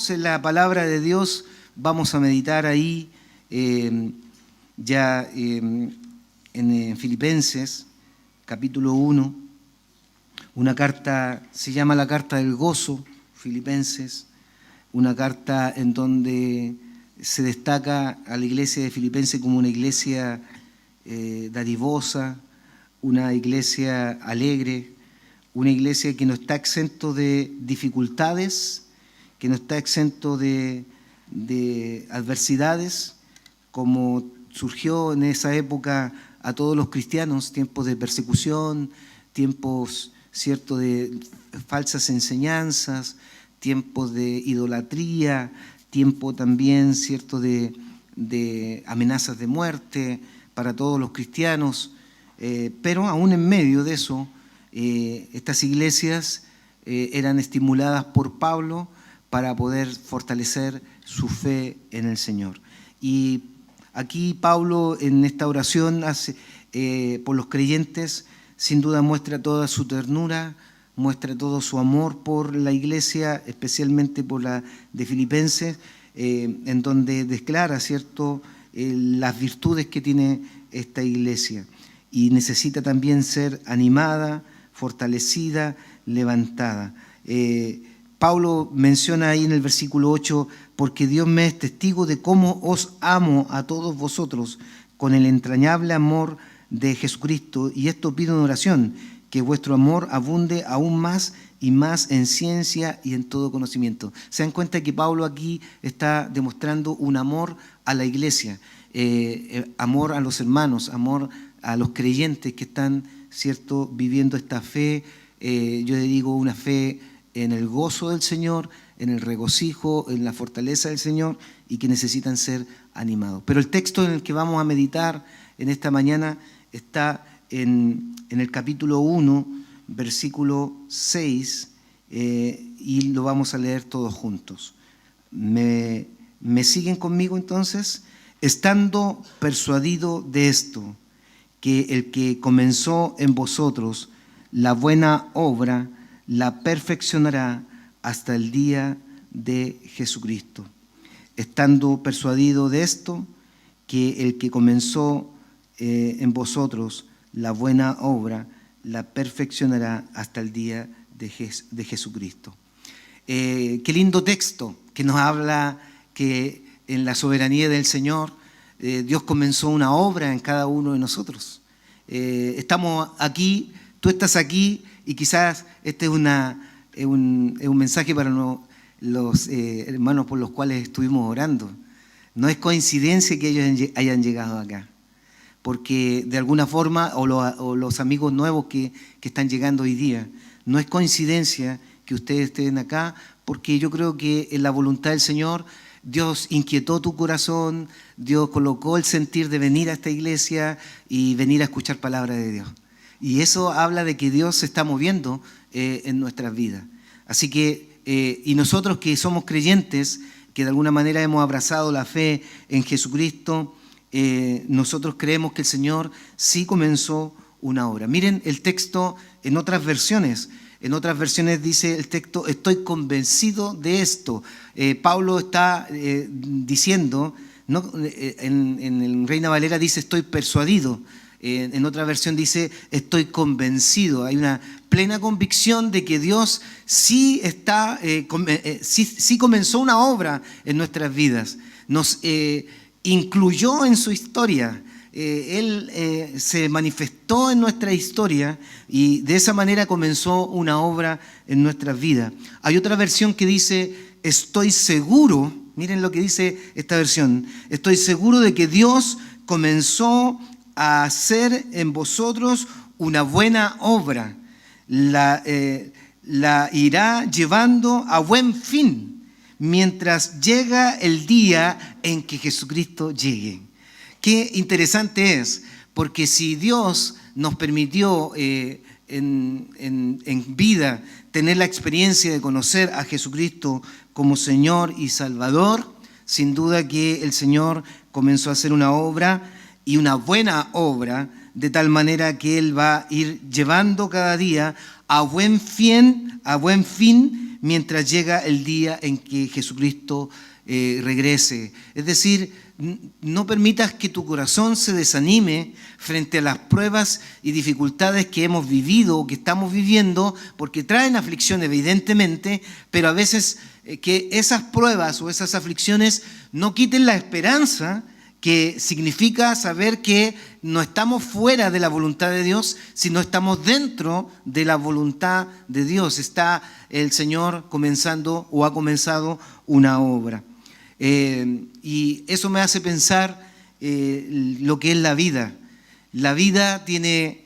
estamos en la palabra de Dios, vamos a meditar ahí en Filipenses, capítulo 1, una carta, se llama la carta del gozo, Filipenses, una carta en donde se destaca a la iglesia de Filipenses como una iglesia dadivosa, una iglesia alegre, una iglesia que no está exento de dificultades, que no está exento de adversidades, como surgió en esa época a todos los cristianos, tiempos de persecución, tiempos, ¿cierto?, de falsas enseñanzas, tiempos de idolatría, tiempo también, ¿cierto?, de amenazas de muerte para todos los cristianos, pero aún en medio de eso, estas iglesias eran estimuladas por Pablo para poder fortalecer su fe en el Señor. Y aquí Pablo en esta oración hace, por los creyentes, sin duda muestra toda su ternura, muestra todo su amor por la iglesia, especialmente por la de Filipenses, en donde declara, ¿cierto?, las virtudes que tiene esta iglesia. Y necesita también ser animada, fortalecida, levantada. Pablo menciona ahí en el versículo 8, porque Dios me es testigo de cómo os amo a todos vosotros con el entrañable amor de Jesucristo, y esto pido en oración, que vuestro amor abunde aún más y más en ciencia y en todo conocimiento. Se dan cuenta que Pablo aquí está demostrando un amor a la iglesia, amor a los hermanos, amor a los creyentes que están, ¿cierto?, viviendo esta fe, yo le digo una fe en el gozo del Señor, en el regocijo, en la fortaleza del Señor, y que necesitan ser animados. Pero el texto en el que vamos a meditar en esta mañana está en el capítulo 1, versículo 6, y lo vamos a leer todos juntos. ¿Me siguen conmigo entonces? Estando persuadido de esto, que el que comenzó en vosotros la buena obra, la perfeccionará hasta el día de Jesucristo. Estando persuadido de esto, que el que comenzó en vosotros la buena obra, la perfeccionará hasta el día de Jesucristo. Qué lindo texto que nos habla que en la soberanía del Señor Dios comenzó una obra en cada uno de nosotros. Estamos aquí, tú estás aquí, y quizás este es un mensaje para los hermanos por los cuales estuvimos orando. No es coincidencia que ellos hayan llegado acá, porque de alguna forma, o los amigos nuevos que están llegando hoy día, no es coincidencia que ustedes estén acá, porque yo creo que en la voluntad del Señor Dios inquietó tu corazón, Dios colocó el sentir de venir a esta iglesia y venir a escuchar palabra de Dios. Y eso habla de que Dios se está moviendo en nuestras vidas. Así que, y nosotros que somos creyentes, que de alguna manera hemos abrazado la fe en Jesucristo, nosotros creemos que el Señor sí comenzó una obra. Miren el texto en otras versiones. En otras versiones dice el texto, estoy convencido de esto. Pablo está diciendo, ¿no? En el Reina Valera dice estoy persuadido. En otra versión dice estoy convencido. Hay una plena convicción de que Dios sí comenzó una obra en nuestras vidas. Nos incluyó en su historia. Él se manifestó en nuestra historia y de esa manera comenzó una obra en nuestras vidas. Hay otra versión que dice, estoy seguro, miren lo que dice esta versión, estoy seguro de que Dios comenzó a hacer en vosotros una buena obra, la irá llevando a buen fin mientras llega el día en que Jesucristo llegue. Qué interesante es, porque si Dios nos permitió en vida tener la experiencia de conocer a Jesucristo como Señor y Salvador, sin duda que el Señor comenzó a hacer una obra y una buena obra, de tal manera que Él va a ir llevando cada día a buen fin mientras llega el día en que Jesucristo regrese. Es decir, no permitas que tu corazón se desanime frente a las pruebas y dificultades que hemos vivido o que estamos viviendo, porque traen aflicción evidentemente, pero a veces que esas pruebas o esas aflicciones no quiten la esperanza, que significa saber que no estamos fuera de la voluntad de Dios, sino estamos dentro de la voluntad de Dios. Está el Señor comenzando o ha comenzado una obra. Y eso me hace pensar lo que es la vida. La vida tiene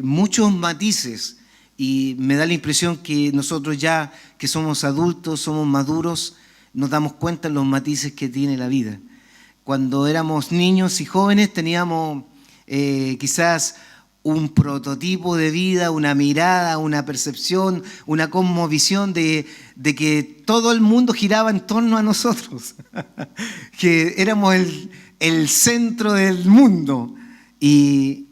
muchos matices y me da la impresión que nosotros ya que somos adultos, somos maduros, nos damos cuenta de los matices que tiene la vida. Cuando éramos niños y jóvenes teníamos quizás un prototipo de vida, una mirada, una percepción, una cosmovisión de que todo el mundo giraba en torno a nosotros, que éramos el centro del mundo y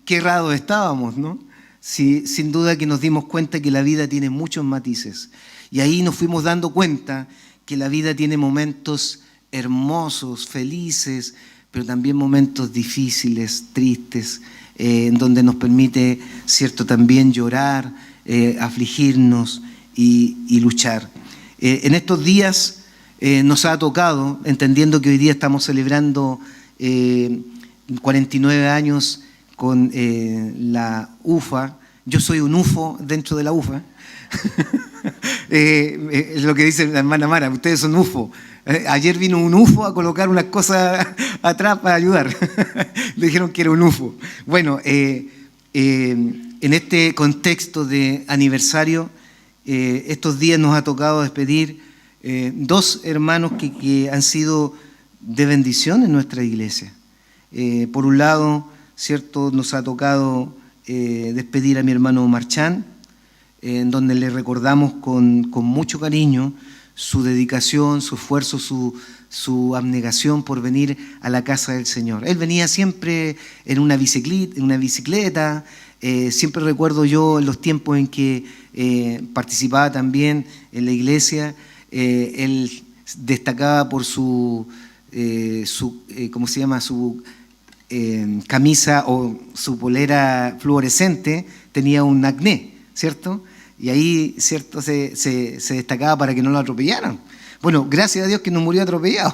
qué errados estábamos, ¿no? Sí, sin duda que nos dimos cuenta que la vida tiene muchos matices y ahí nos fuimos dando cuenta que la vida tiene momentos hermosos, felices, pero también momentos difíciles, tristes, en donde nos permite, cierto, también llorar, afligirnos y luchar. En estos días nos ha tocado, entendiendo que hoy día estamos celebrando 49 años con la UFA. Yo soy un UFO dentro de la UFA. Es lo que dice la hermana Mara, ustedes son UFO. Ayer vino un UFO a colocar unas cosas atrás para ayudar. Le dijeron que era un UFO. Bueno, en este contexto de aniversario, estos días nos ha tocado despedir dos hermanos que han sido de bendición en nuestra iglesia. Por un lado, cierto, nos ha tocado despedir a mi hermano Marchán, en donde le recordamos con mucho cariño su dedicación, su esfuerzo, su abnegación por venir a la casa del Señor. Él venía siempre en una bicicleta. Siempre recuerdo yo en los tiempos en que participaba también en la iglesia, él destacaba por su ¿cómo se llama? Su camisa o su polera fluorescente, tenía un acné, ¿cierto? Y ahí, cierto, se destacaba para que no lo atropellaran. Bueno, gracias a Dios que no murió atropellado,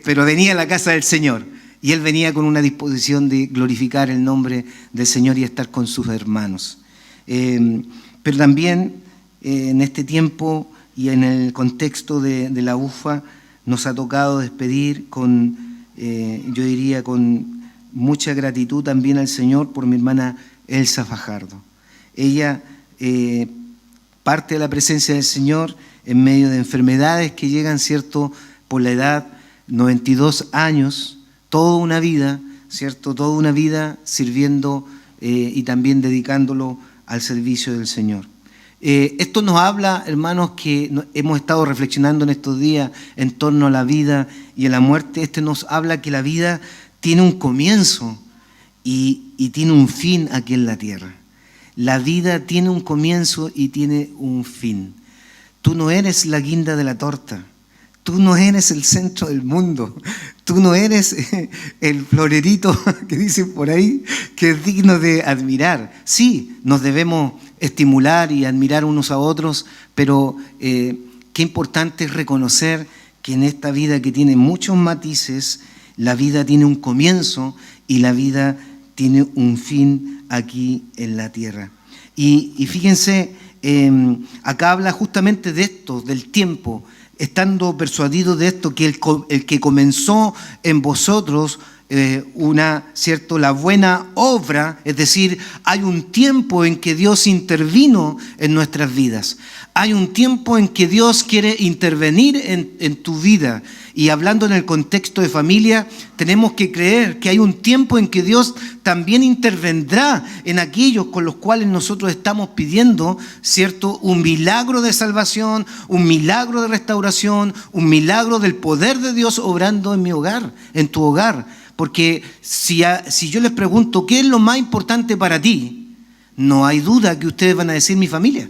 pero venía a la casa del Señor y él venía con una disposición de glorificar el nombre del Señor y estar con sus hermanos. Pero también en este tiempo y en el contexto de la UFA nos ha tocado despedir con, yo diría, con mucha gratitud también al Señor por mi hermana Elsa Fajardo. Ella parte de la presencia del Señor en medio de enfermedades que llegan, ¿cierto?, por la edad, 92 años, toda una vida, ¿cierto?, toda una vida sirviendo y también dedicándolo al servicio del Señor. Esto nos habla, hermanos, que hemos estado reflexionando en estos días en torno a la vida y a la muerte. Nos habla que la vida tiene un comienzo y tiene un fin aquí en la tierra. La vida tiene un comienzo y tiene un fin. Tú no eres la guinda de la torta. Tú no eres el centro del mundo. Tú no eres el florerito que dicen por ahí, que es digno de admirar. Sí, nos debemos estimular y admirar unos a otros, pero qué importante es reconocer que en esta vida que tiene muchos matices, la vida tiene un comienzo y la vida tiene un fin aquí en la tierra. Y fíjense, acá habla justamente de esto, del tiempo, estando persuadido de esto, que el que comenzó en vosotros ¿cierto?, la buena obra, es decir, hay un tiempo en que Dios intervino en nuestras vidas. Hay un tiempo en que Dios quiere intervenir en tu vida. Y hablando en el contexto de familia, tenemos que creer que hay un tiempo en que Dios también intervendrá en aquellos con los cuales nosotros estamos pidiendo, ¿cierto?, un milagro de salvación, un milagro de restauración, un milagro del poder de Dios obrando en mi hogar, en tu hogar. Porque si yo les pregunto, ¿qué es lo más importante para ti?, no hay duda que ustedes van a decir mi familia.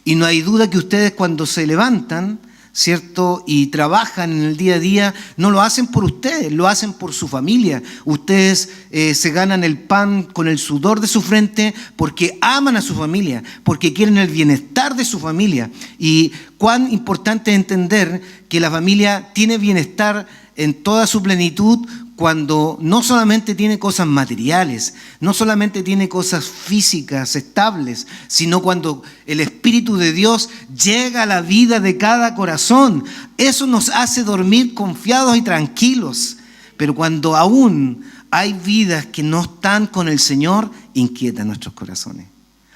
Y no hay duda que ustedes cuando se levantan, ¿cierto?, y trabajan en el día a día, no lo hacen por ustedes, lo hacen por su familia. Ustedes se ganan el pan con el sudor de su frente porque aman a su familia, porque quieren el bienestar de su familia. Y cuán importante es entender que la familia tiene bienestar en toda su plenitud cuando no solamente tiene cosas materiales, no solamente tiene cosas físicas estables, sino cuando el Espíritu de Dios llega a la vida de cada corazón. Eso nos hace dormir confiados y tranquilos. Pero cuando aún hay vidas que no están con el Señor, inquietan nuestros corazones.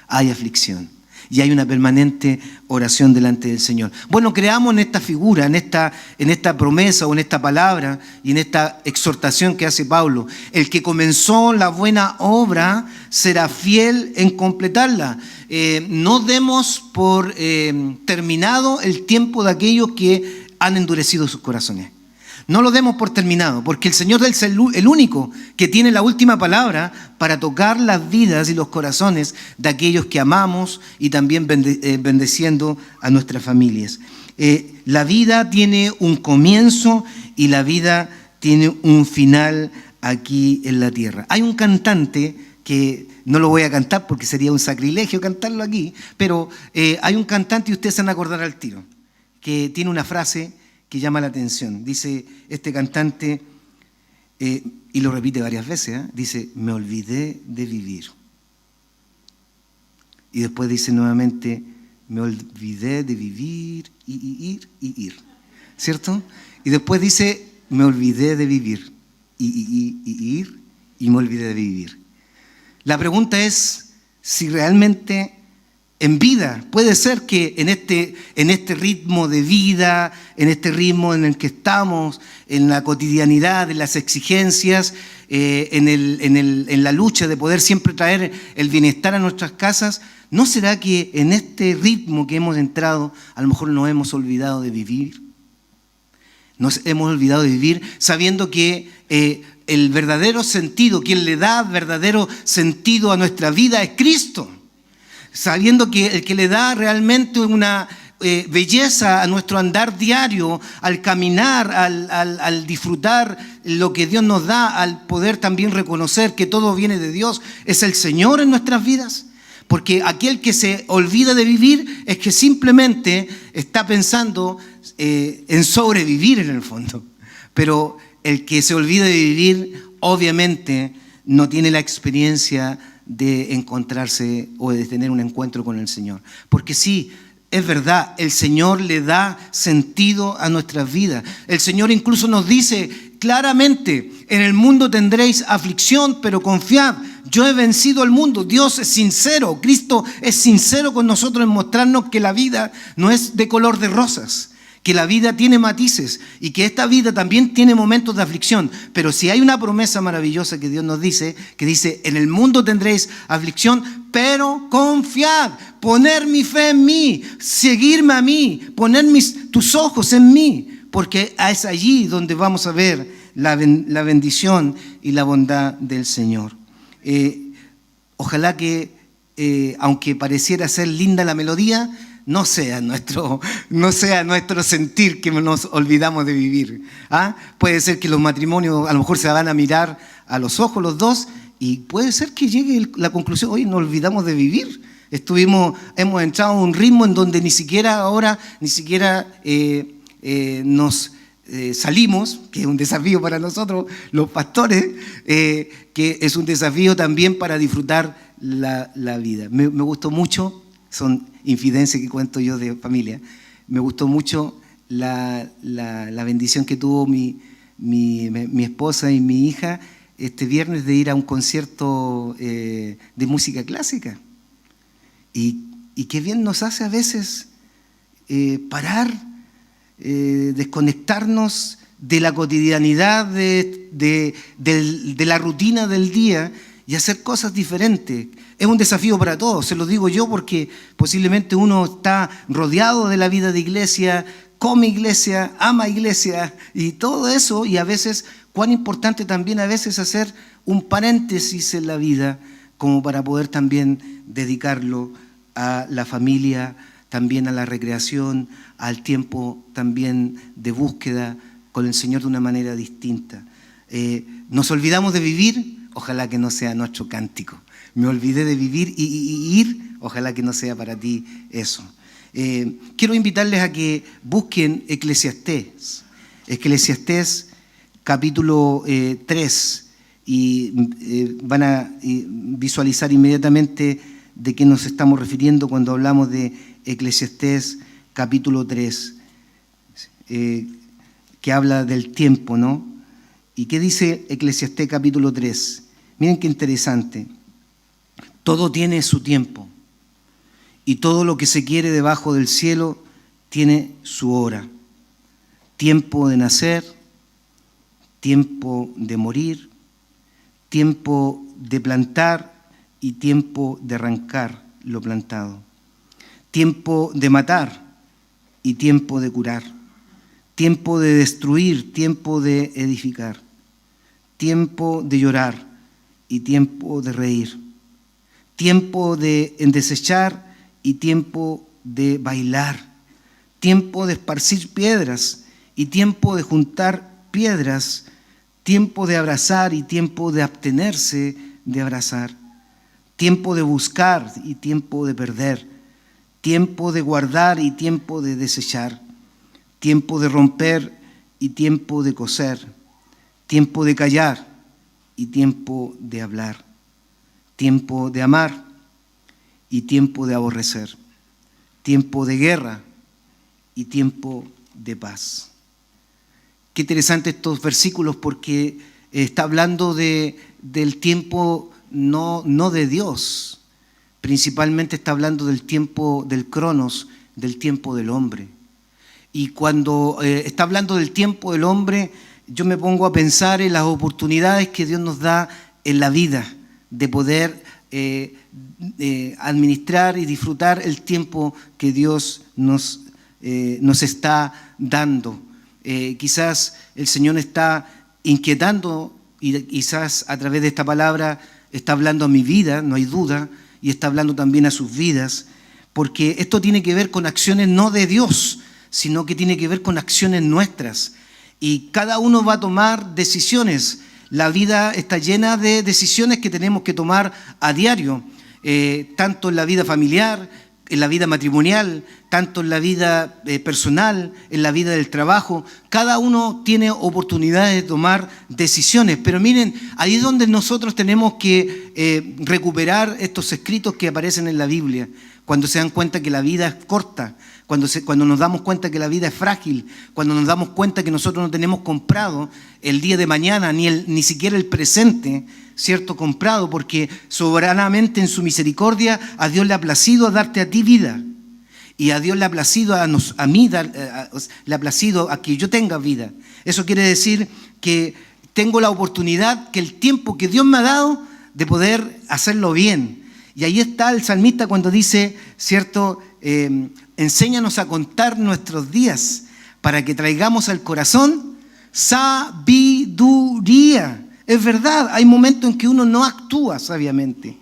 Hay aflicción. Y hay una permanente oración delante del Señor. Bueno, creamos en esta figura, en esta promesa o en esta palabra y en esta exhortación que hace Pablo. El que comenzó la buena obra será fiel en completarla. No demos por terminado el tiempo de aquellos que han endurecido sus corazones. No lo demos por terminado, porque el Señor es el único que tiene la última palabra para tocar las vidas y los corazones de aquellos que amamos y también bendeciendo a nuestras familias. La vida tiene un comienzo y la vida tiene un final aquí en la tierra. Hay un cantante que no lo voy a cantar porque sería un sacrilegio cantarlo aquí, pero hay un cantante y ustedes se van a acordar al tiro, que tiene una frase que llama la atención. Dice este cantante, y lo repite varias veces, dice: me olvidé de vivir. Y después dice nuevamente: me olvidé de vivir y ir. ¿Cierto? Y después dice: me olvidé de vivir y ir y me olvidé de vivir. La pregunta es si realmente en vida puede ser que en este ritmo de vida, en este ritmo en el que estamos, en la cotidianidad, en las exigencias, en la lucha de poder siempre traer el bienestar a nuestras casas, ¿no será que en este ritmo que hemos entrado a lo mejor nos hemos olvidado de vivir? Nos hemos olvidado de vivir sabiendo que el verdadero sentido, quien le da verdadero sentido a nuestra vida es Cristo. Sabiendo que el que le da realmente una belleza a nuestro andar diario, al caminar, al disfrutar lo que Dios nos da, al poder también reconocer que todo viene de Dios, es el Señor en nuestras vidas. Porque aquel que se olvida de vivir es que simplemente está pensando en sobrevivir en el fondo. Pero el que se olvida de vivir, obviamente, no tiene la experiencia de encontrarse o de tener un encuentro con el Señor. Porque sí, es verdad, el Señor le da sentido a nuestras vidas. El Señor incluso nos dice claramente: en el mundo tendréis aflicción, pero confiad, yo he vencido al mundo. Dios es sincero, Cristo es sincero con nosotros en mostrarnos que la vida no es de color de rosas, que la vida tiene matices y que esta vida también tiene momentos de aflicción. Pero si hay una promesa maravillosa que Dios nos dice, que dice: en el mundo tendréis aflicción, pero confiad, poner mi fe en mí, seguirme a mí, poner tus ojos en mí, porque es allí donde vamos a ver la bendición y la bondad del Señor. Ojalá que, aunque pareciera ser linda la melodía, no sea nuestro sentir que nos olvidamos de vivir. Puede ser que los matrimonios a lo mejor se van a mirar a los ojos los dos y puede ser que llegue la conclusión: oye, nos olvidamos de vivir. Hemos entrado a un ritmo en donde ni siquiera nos salimos, que es un desafío para nosotros los pastores, que es un desafío también para disfrutar la vida. Me gustó mucho. Son infidencias que cuento yo de familia. Me gustó mucho la bendición que tuvo mi esposa y mi hija este viernes de ir a un concierto de música clásica. Y qué bien nos hace a veces parar, desconectarnos de la cotidianidad, de la rutina del día y hacer cosas diferentes. Es un desafío para todos, se lo digo yo porque posiblemente uno está rodeado de la vida de iglesia, come iglesia, ama iglesia y todo eso, y a veces, cuán importante también a veces hacer un paréntesis en la vida como para poder también dedicarlo a la familia, también a la recreación, al tiempo también de búsqueda con el Señor de una manera distinta. Nos olvidamos de vivir, ojalá que no sea nuestro cántico. Me olvidé de vivir y ir, ojalá que no sea para ti eso. Quiero invitarles a que busquen Eclesiastés. Eclesiastés capítulo 3 y van a visualizar inmediatamente de qué nos estamos refiriendo cuando hablamos de Eclesiastés capítulo 3, que habla del tiempo, ¿no? ¿Y qué dice Eclesiastés capítulo 3? Miren qué interesante. Todo tiene su tiempo y todo lo que se quiere debajo del cielo tiene su hora. Tiempo de nacer, tiempo de morir, tiempo de plantar y tiempo de arrancar lo plantado. Tiempo de matar y tiempo de curar. Tiempo de destruir, tiempo de edificar. Tiempo de llorar y tiempo de reír. Tiempo de desechar y tiempo de bailar. Tiempo de esparcir piedras y tiempo de juntar piedras. Tiempo de abrazar y tiempo de abstenerse de abrazar. Tiempo de buscar y tiempo de perder. Tiempo de guardar y tiempo de desechar. Tiempo de romper y tiempo de coser. Tiempo de callar y tiempo de hablar. Tiempo de amar y tiempo de aborrecer. Tiempo de guerra y tiempo de paz. Qué interesante estos versículos porque está hablando del tiempo no de Dios. Principalmente está hablando del tiempo del cronos, del tiempo del hombre. Y cuando está hablando del tiempo del hombre, yo me pongo a pensar en las oportunidades que Dios nos da en la vida de poder administrar y disfrutar el tiempo que Dios nos está dando. Quizás el Señor está inquietando y quizás a través de esta palabra está hablando a mi vida, no hay duda, y está hablando también a sus vidas, porque esto tiene que ver con acciones no de Dios, sino que tiene que ver con acciones nuestras. Y cada uno va a tomar decisiones. La vida está llena de decisiones que tenemos que tomar a diario, tanto en la vida familiar, en la vida matrimonial, tanto en la vida personal, en la vida del trabajo. Cada uno tiene oportunidades de tomar decisiones. Pero miren, ahí es donde nosotros tenemos que recuperar estos escritos que aparecen en la Biblia, cuando se dan cuenta que la vida es corta, cuando nos damos cuenta que la vida es frágil, cuando nos damos cuenta que nosotros no tenemos comprado el día de mañana, ni siquiera el presente, ¿cierto? Comprado, porque soberanamente en su misericordia a Dios le ha placido darte a ti vida. Y a Dios le ha placido a mí, le ha placido a que yo tenga vida. Eso quiere decir que tengo la oportunidad, que el tiempo que Dios me ha dado, de poder hacerlo bien. Y ahí está el salmista cuando dice, ¿cierto? Enséñanos a contar nuestros días para que traigamos al corazón sabiduría. Es verdad, hay momentos en que uno no actúa sabiamente.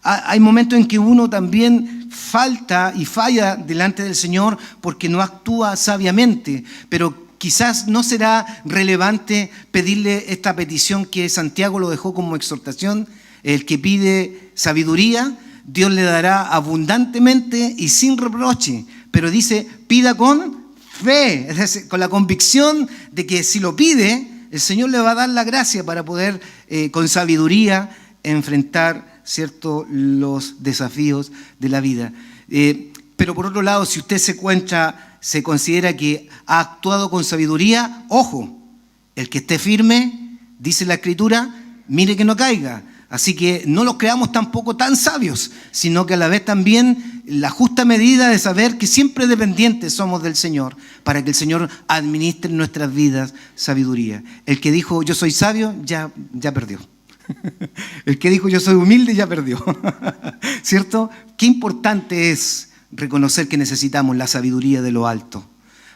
Hay momentos en que uno también falta y falla delante del Señor porque no actúa sabiamente. Pero quizás no será relevante pedirle esta petición que Santiago lo dejó como exhortación. El que pide sabiduría, Dios le dará abundantemente y sin reproche. Pero dice, pida con fe, es decir, con la convicción de que si lo pide, el Señor le va a dar la gracia para poder con sabiduría enfrentar, ¿cierto?, los desafíos de la vida. Pero por otro lado, si usted se considera que ha actuado con sabiduría, ojo, el que esté firme, dice la Escritura, mire que no caiga. Así que no los creamos tampoco tan sabios, sino que a la vez también la justa medida de saber que siempre dependientes somos del Señor, para que el Señor administre en nuestras vidas sabiduría. El que dijo yo soy sabio, ya perdió. El que dijo yo soy humilde, ya perdió. ¿Cierto? Qué importante es reconocer que necesitamos la sabiduría de lo alto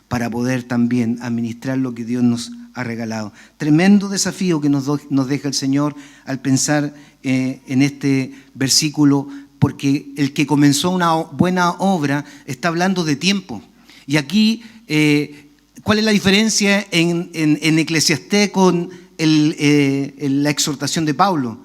para poder también administrar lo que Dios nos ha regalado. Tremendo desafío que nos deja el Señor al pensar en este versículo porque el que comenzó una buena obra está hablando de tiempo. Y aquí, ¿cuál es la diferencia en Eclesiastés con la exhortación de Pablo?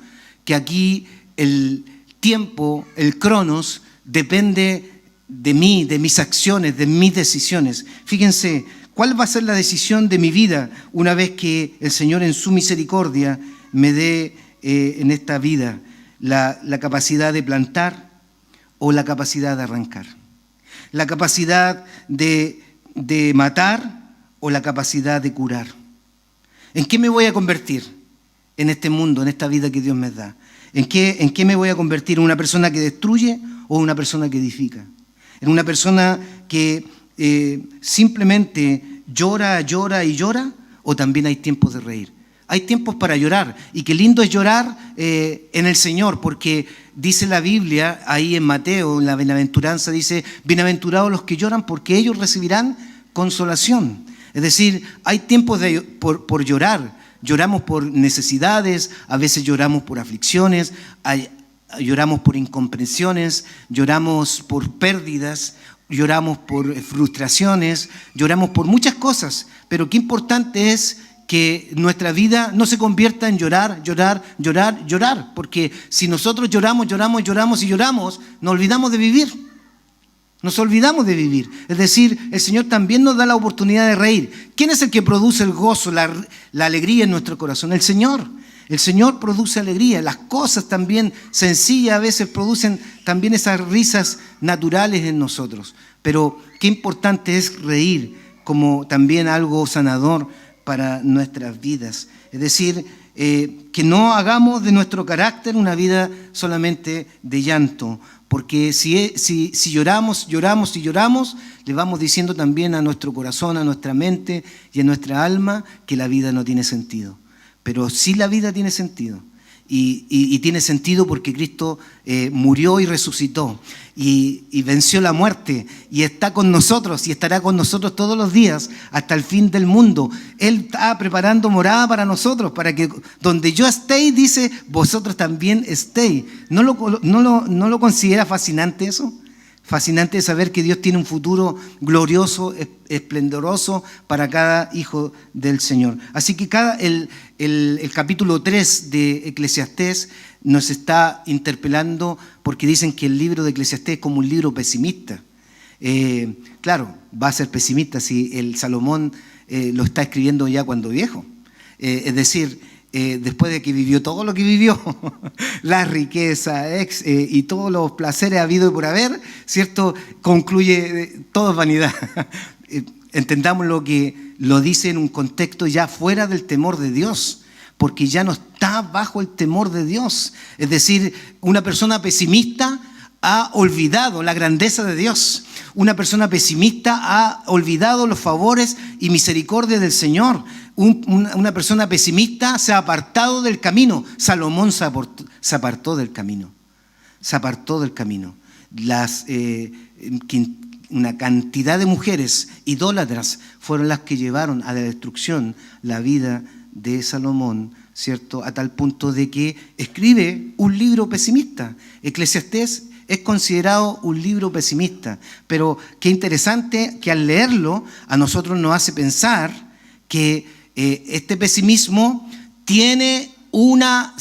Que aquí el tiempo, el cronos, depende de mí, de mis acciones, de mis decisiones. Fíjense, ¿cuál va a ser la decisión de mi vida una vez que el Señor en su misericordia me dé en esta vida la capacidad de plantar o la capacidad de arrancar? La capacidad de matar o la capacidad de curar. ¿En qué me voy a convertir en este mundo, en esta vida que Dios me da? ¿En qué me voy a convertir? ¿En una persona que destruye o en una persona que edifica? ¿En una persona que simplemente llora y llora? ¿O también hay tiempos de reír? Hay tiempos para llorar, y qué lindo es llorar en el Señor, porque dice la Biblia, ahí en Mateo, en la bienaventuranza, dice: bienaventurados los que lloran, porque ellos recibirán consolación. Es decir, hay tiempos por llorar. Lloramos por necesidades, a veces lloramos por aflicciones, lloramos por incomprensiones, lloramos por pérdidas, lloramos por frustraciones, lloramos por muchas cosas, pero qué importante es que nuestra vida no se convierta en llorar, porque si nosotros lloramos, nos olvidamos de vivir. Nos olvidamos de vivir. Es decir, el Señor también nos da la oportunidad de reír. ¿Quién es el que produce el gozo, la alegría en nuestro corazón? El Señor. El Señor produce alegría. Las cosas también sencillas a veces producen también esas risas naturales en nosotros. Pero qué importante es reír como también algo sanador para nuestras vidas. Es decir, que no hagamos de nuestro carácter una vida solamente de llanto, porque si lloramos, le vamos diciendo también a nuestro corazón, a nuestra mente y a nuestra alma que la vida no tiene sentido. Pero sí, la vida tiene sentido. Y tiene sentido porque Cristo murió y resucitó y venció la muerte y está con nosotros y estará con nosotros todos los días hasta el fin del mundo. Él está preparando morada para nosotros, para que donde yo esté, dice, vosotros también estéis. ¿No lo considera fascinante eso? Fascinante saber que Dios tiene un futuro glorioso, esplendoroso para cada hijo del Señor. Así que el capítulo 3 de Eclesiastés nos está interpelando, porque dicen que el libro de Eclesiastés es como un libro pesimista. Claro, va a ser pesimista si el Salomón lo está escribiendo ya cuando viejo. Es decir, después de que vivió todo lo que vivió, la riqueza y todos los placeres habidos y por haber, ¿cierto? Concluye, todo es vanidad. Entendamos lo que lo dice en un contexto ya fuera del temor de Dios, porque ya no está bajo el temor de Dios. Es decir, una persona pesimista ha olvidado la grandeza de Dios. Una persona pesimista ha olvidado los favores y misericordia del Señor. Una persona pesimista se ha apartado del camino. Salomón se apartó del camino. Se apartó del camino. Una cantidad de mujeres idólatras fueron las que llevaron a la destrucción la vida de Salomón, ¿cierto? A tal punto de que escribe un libro pesimista. Eclesiastés es considerado un libro pesimista, pero qué interesante que al leerlo a nosotros nos hace pensar que este pesimismo tiene una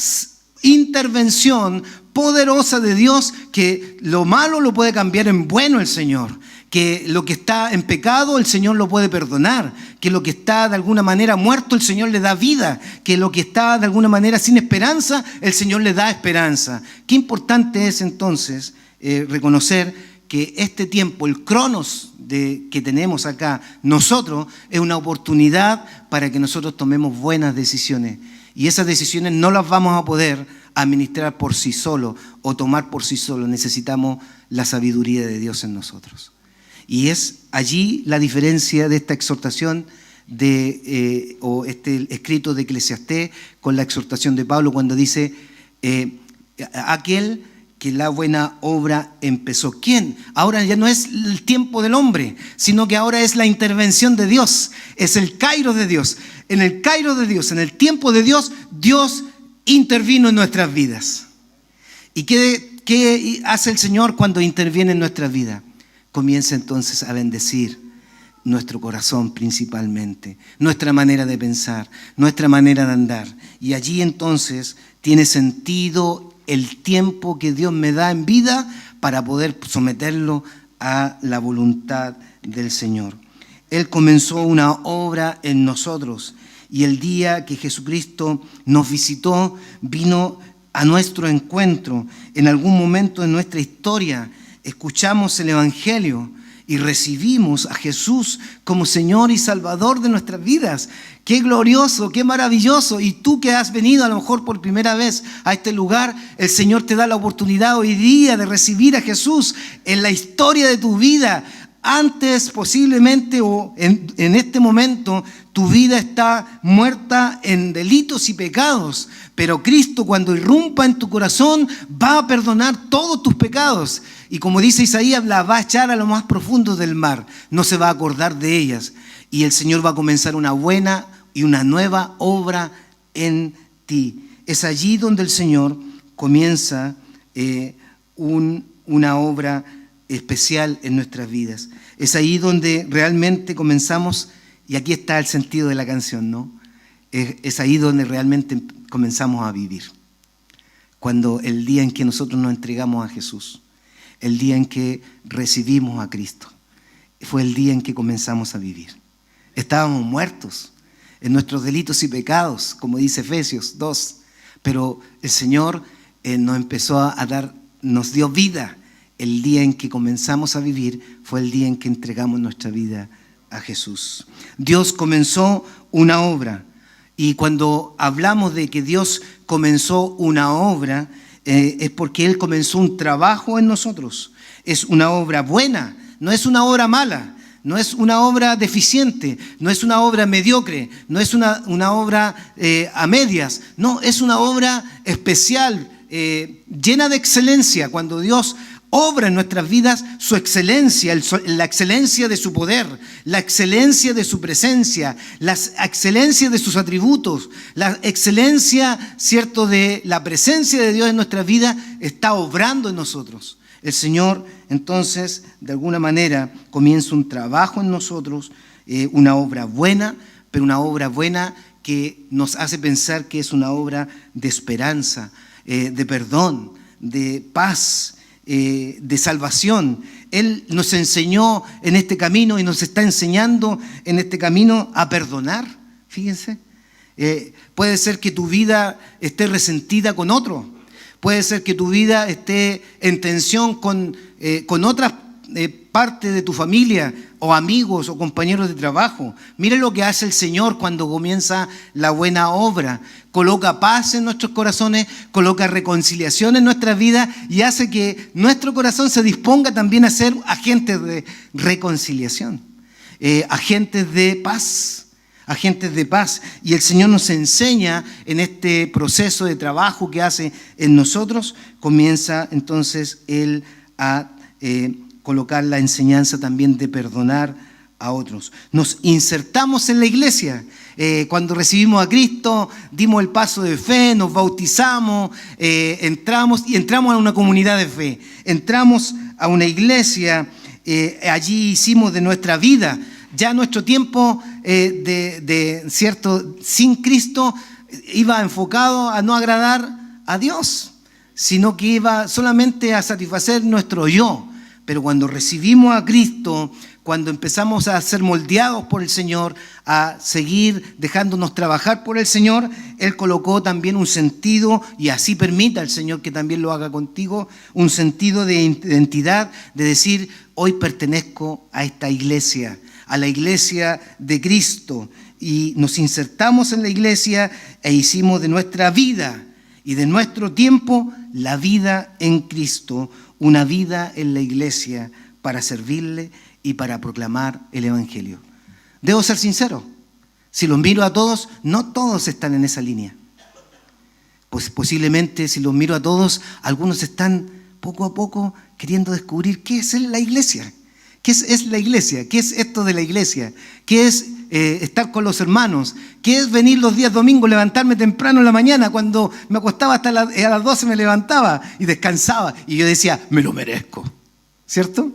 intervención poderosa de Dios, que lo malo lo puede cambiar en bueno el Señor, que lo que está en pecado el Señor lo puede perdonar, que lo que está de alguna manera muerto el Señor le da vida, que lo que está de alguna manera sin esperanza el Señor le da esperanza. Qué importante es entonces reconocer que este tiempo, el cronos que tenemos acá, nosotros, es una oportunidad para que nosotros tomemos buenas decisiones. Y esas decisiones no las vamos a poder administrar por sí solo o tomar por sí solo. Necesitamos la sabiduría de Dios en nosotros. Y es allí la diferencia de esta exhortación o este escrito de Eclesiastés con la exhortación de Pablo cuando dice aquel que la buena obra empezó. ¿Quién? Ahora ya no es el tiempo del hombre, sino que ahora es la intervención de Dios. Es el kairos de Dios. En el kairos de Dios, en el tiempo de Dios, Dios intervino en nuestras vidas. Y qué ¿qué hace el Señor cuando interviene en nuestra vida? Comienza entonces a bendecir nuestro corazón principalmente, nuestra manera de pensar, nuestra manera de andar. Y allí entonces tiene sentido el tiempo que Dios me da en vida para poder someterlo a la voluntad del Señor. Él comenzó una obra en nosotros y el día que Jesucristo nos visitó, vino a nuestro encuentro. En algún momento de nuestra historia escuchamos el Evangelio y recibimos a Jesús como Señor y Salvador de nuestras vidas. ¡Qué glorioso, qué maravilloso! Y tú que has venido a lo mejor por primera vez a este lugar, el Señor te da la oportunidad hoy día de recibir a Jesús en la historia de tu vida. Antes posiblemente o en este momento tu vida está muerta en delitos y pecados, pero Cristo cuando irrumpa en tu corazón va a perdonar todos tus pecados y como dice Isaías, la va a echar a lo más profundo del mar, no se va a acordar de ellas y el Señor va a comenzar una buena y una nueva obra en ti. Es allí donde el Señor comienza una obra especial en nuestras vidas. Es ahí donde realmente comenzamos, y aquí está el sentido de la canción, ¿no? Es ahí donde realmente comenzamos a vivir. Cuando el día en que nosotros nos entregamos a Jesús, el día en que recibimos a Cristo, fue el día en que comenzamos a vivir. Estábamos muertos en nuestros delitos y pecados, como dice Efesios 2, pero el Señor nos dio vida. El día en que comenzamos a vivir fue el día en que entregamos nuestra vida a Jesús. Dios comenzó una obra y cuando hablamos de que Dios comenzó una obra es porque Él comenzó un trabajo en nosotros. Es una obra buena, no es una obra mala, no es una obra deficiente, no es una obra mediocre, no es una obra a medias, no, es una obra especial, llena de excelencia. Cuando Dios obra en nuestras vidas su excelencia, la excelencia de su poder, la excelencia de su presencia, la excelencia de sus atributos, la excelencia, ¿cierto?, de la presencia de Dios en nuestras vidas, está obrando en nosotros. El Señor, entonces, de alguna manera, comienza un trabajo en nosotros, una obra buena, pero una obra buena que nos hace pensar que es una obra de esperanza, de perdón, de paz, de salvación. Él nos enseñó en este camino y nos está enseñando en este camino a perdonar. Fíjense, puede ser que tu vida esté resentida con otro, puede ser que tu vida esté en tensión con otras partes de tu familia o amigos o compañeros de trabajo. Mire lo que hace el Señor cuando comienza la buena obra. Coloca paz en nuestros corazones, coloca reconciliación en nuestras vidas y hace que nuestro corazón se disponga también a ser agentes de reconciliación, agentes de paz. Agentes de paz. Y el Señor nos enseña en este proceso de trabajo que hace en nosotros, comienza entonces Él a colocar la enseñanza también de perdonar a otros. Nos insertamos en la iglesia. Cuando recibimos a Cristo, dimos el paso de fe, nos bautizamos, entramos a una comunidad de fe. Entramos a una iglesia, allí hicimos de nuestra vida. Ya nuestro tiempo cierto, sin Cristo iba enfocado a no agradar a Dios, sino que iba solamente a satisfacer nuestro yo. Pero cuando recibimos a Cristo, cuando empezamos a ser moldeados por el Señor, a seguir dejándonos trabajar por el Señor, Él colocó también un sentido, y así permita al Señor que también lo haga contigo, un sentido de identidad, de decir, hoy pertenezco a esta iglesia, a la iglesia de Cristo, y nos insertamos en la iglesia e hicimos de nuestra vida y de nuestro tiempo la vida en Cristo, una vida en la iglesia para servirle y para proclamar el Evangelio. Debo ser sincero, si los miro a todos, no todos están en esa línea. Pues posiblemente si los miro a todos, algunos están poco a poco queriendo descubrir qué es la iglesia, ¿Qué es la iglesia? ¿Qué es esto de la iglesia? ¿Qué es estar con los hermanos? ¿Qué es venir los días domingos, levantarme temprano en la mañana? Cuando me acostaba hasta a las 12 me levantaba y descansaba. Y yo decía, me lo merezco, ¿cierto?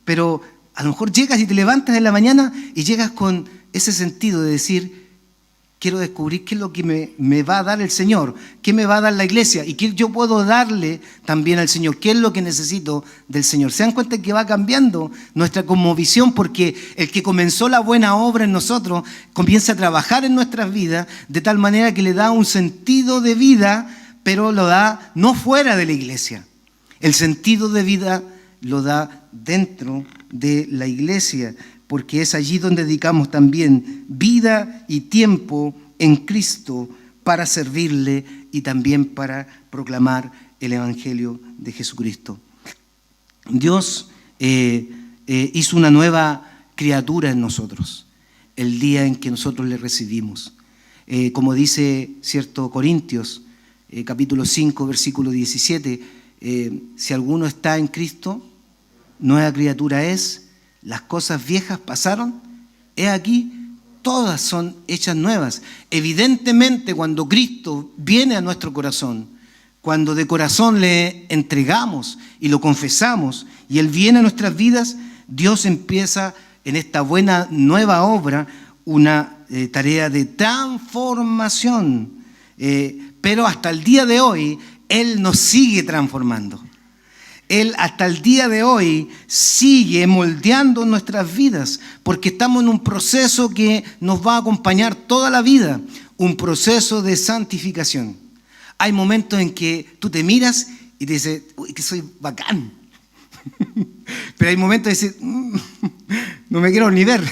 Pero a lo mejor llegas y te levantas en la mañana y llegas con ese sentido de decir, quiero descubrir qué es lo que me va a dar el Señor, qué me va a dar la iglesia y qué yo puedo darle también al Señor, qué es lo que necesito del Señor. ¿Se dan cuenta que va cambiando nuestra cosmovisión? Porque el que comenzó la buena obra en nosotros comienza a trabajar en nuestras vidas de tal manera que le da un sentido de vida, pero lo da no fuera de la iglesia. El sentido de vida lo da dentro de la iglesia, porque es allí donde dedicamos también vida y tiempo en Cristo para servirle y también para proclamar el Evangelio de Jesucristo. Dios hizo una nueva criatura en nosotros el día en que nosotros le recibimos. Como dice cierto Corintios, capítulo 5, versículo 17, si alguno está en Cristo, nueva criatura es. Las cosas viejas pasaron, he aquí, todas son hechas nuevas. Evidentemente, cuando Cristo viene a nuestro corazón, cuando de corazón le entregamos y lo confesamos, y Él viene a nuestras vidas, Dios empieza en esta buena nueva obra una tarea de transformación. Pero hasta el día de hoy, Él nos sigue transformando. Él hasta el día de hoy sigue moldeando nuestras vidas, porque estamos en un proceso que nos va a acompañar toda la vida, un proceso de santificación. Hay momentos en que tú te miras y te dices, uy, que soy bacán. Pero hay momentos de decir, no me quiero ni ver,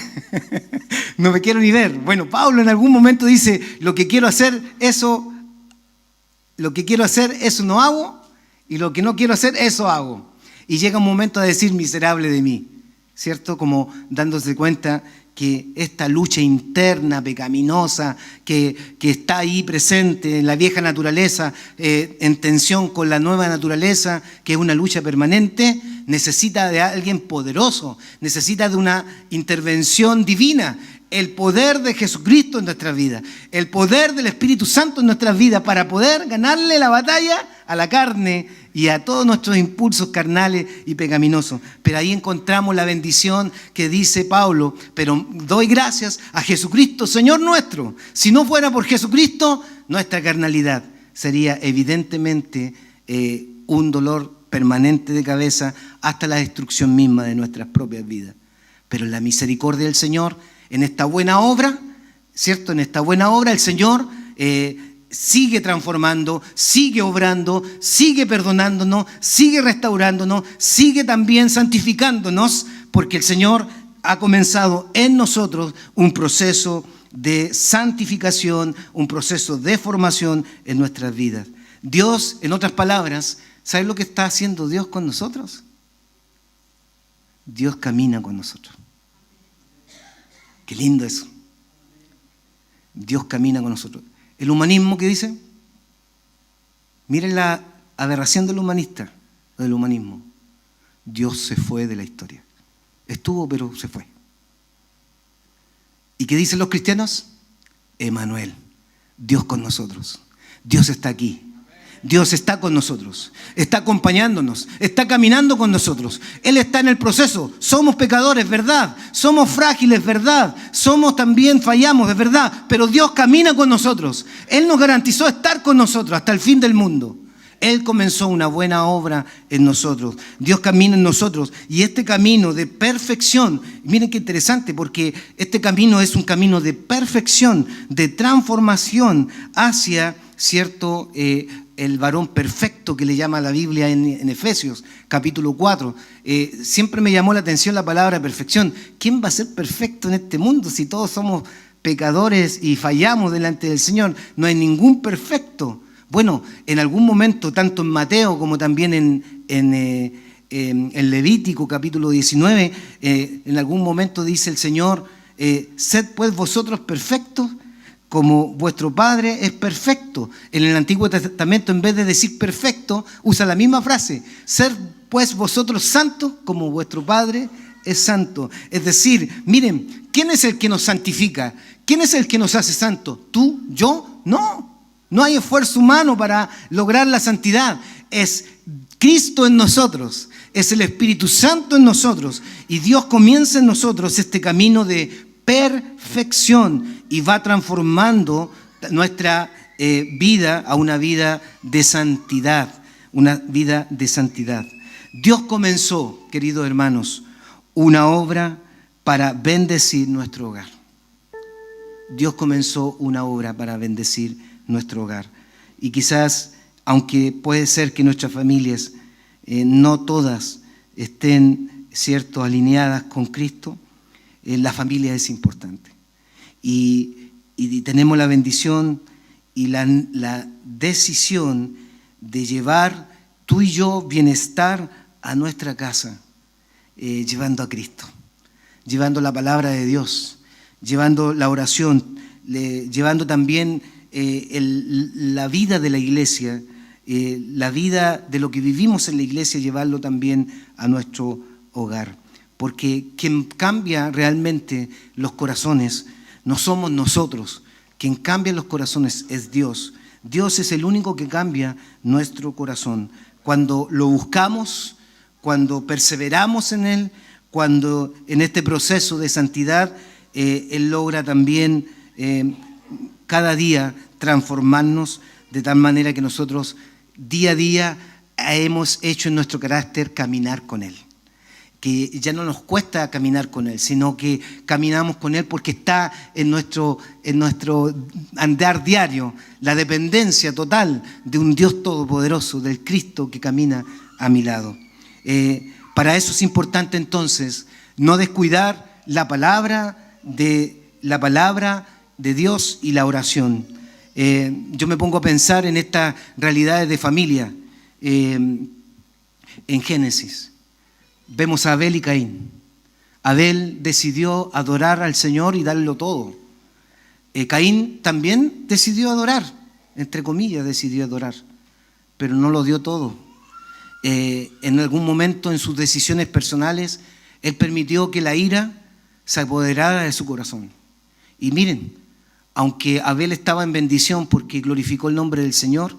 no me quiero ni ver. Bueno, Pablo en algún momento dice, lo que quiero hacer, eso no hago. Y lo que no quiero hacer, eso hago. Y llega un momento a decir, miserable de mí, ¿cierto? Como dándose cuenta que esta lucha interna, pecaminosa, que está ahí presente en la vieja naturaleza, en tensión con la nueva naturaleza, que es una lucha permanente, necesita de alguien poderoso, necesita de una intervención divina. El poder de Jesucristo en nuestras vidas, el poder del Espíritu Santo en nuestras vidas para poder ganarle la batalla a la carne y a todos nuestros impulsos carnales y pecaminosos. Pero ahí encontramos la bendición que dice Pablo, pero doy gracias a Jesucristo, Señor nuestro. Si no fuera por Jesucristo, nuestra carnalidad sería evidentemente un dolor permanente de cabeza hasta la destrucción misma de nuestras propias vidas. Pero en la misericordia del Señor, en esta buena obra, ¿cierto? En esta buena obra el Señor sigue transformando, sigue obrando, sigue perdonándonos, sigue restaurándonos, sigue también santificándonos, porque el Señor ha comenzado en nosotros un proceso de santificación, un proceso de formación en nuestras vidas. Dios, en otras palabras, ¿sabes lo que está haciendo Dios con nosotros? Dios camina con nosotros. Qué lindo eso. Dios camina con nosotros. El humanismo, ¿qué dice? Miren la aberración del humanista, del humanismo. Dios se fue de la historia. Estuvo, pero se fue. ¿Y qué dicen los cristianos? Emmanuel, Dios con nosotros. Dios está aquí. Dios está con nosotros, está acompañándonos, está caminando con nosotros. Él está en el proceso. Somos pecadores, ¿verdad? Somos frágiles, ¿verdad? Somos también, fallamos, es verdad. Pero Dios camina con nosotros. Él nos garantizó estar con nosotros hasta el fin del mundo. Él comenzó una buena obra en nosotros. Dios camina en nosotros. Y este camino de perfección, miren qué interesante, porque este camino es un camino de perfección, de transformación hacia, ¿cierto?, el varón perfecto que le llama la Biblia en Efesios, capítulo 4. Siempre me llamó la atención la palabra perfección. ¿Quién va a ser perfecto en este mundo si todos somos pecadores y fallamos delante del Señor? No hay ningún perfecto. Bueno, en algún momento, tanto en Mateo como también en Levítico, capítulo 19, en algún momento dice el Señor, sed pues vosotros perfectos, como vuestro Padre es perfecto. En el Antiguo Testamento, en vez de decir perfecto, usa la misma frase. Ser pues vosotros santos, como vuestro Padre es santo. Es decir, miren, ¿quién es el que nos santifica? ¿Quién es el que nos hace santo? ¿Tú? ¿Yo? No. No hay esfuerzo humano para lograr la santidad. Es Cristo en nosotros. Es el Espíritu Santo en nosotros. Y Dios comienza en nosotros este camino de perfección y va transformando nuestra vida a una vida de santidad. Una vida de santidad. Dios comenzó, queridos hermanos, una obra para bendecir nuestro hogar. Dios comenzó una obra para bendecir nuestro hogar. Y quizás, aunque puede ser que nuestras familias no todas estén, ¿cierto?, alineadas con Cristo, la familia es importante. Y tenemos la bendición y la decisión de llevar tú y yo bienestar a nuestra casa, llevando a Cristo, llevando la palabra de Dios, llevando la oración, llevando también la vida de la iglesia, la vida de lo que vivimos en la iglesia, llevarlo también a nuestro hogar. Porque quien cambia realmente los corazones no somos nosotros, quien cambia los corazones es Dios. Dios es el único que cambia nuestro corazón. Cuando lo buscamos, cuando perseveramos en Él, cuando en este proceso de santidad, Él logra también cada día transformarnos de tal manera que nosotros día a día hemos hecho en nuestro carácter caminar con Él. Que ya no nos cuesta caminar con Él, sino que caminamos con Él porque está en nuestro andar diario, la dependencia total de un Dios todopoderoso, del Cristo que camina a mi lado. Para eso es importante entonces no descuidar la palabra de Dios y la oración. Yo me pongo a pensar en estas realidades de familia en Génesis. Vemos a Abel y Caín. Abel decidió adorar al Señor y darlo todo. Caín también decidió adorar, entre comillas decidió adorar, pero no lo dio todo. En algún momento en sus decisiones personales, él permitió que la ira se apoderara de su corazón. Y miren, aunque Abel estaba en bendición porque glorificó el nombre del Señor,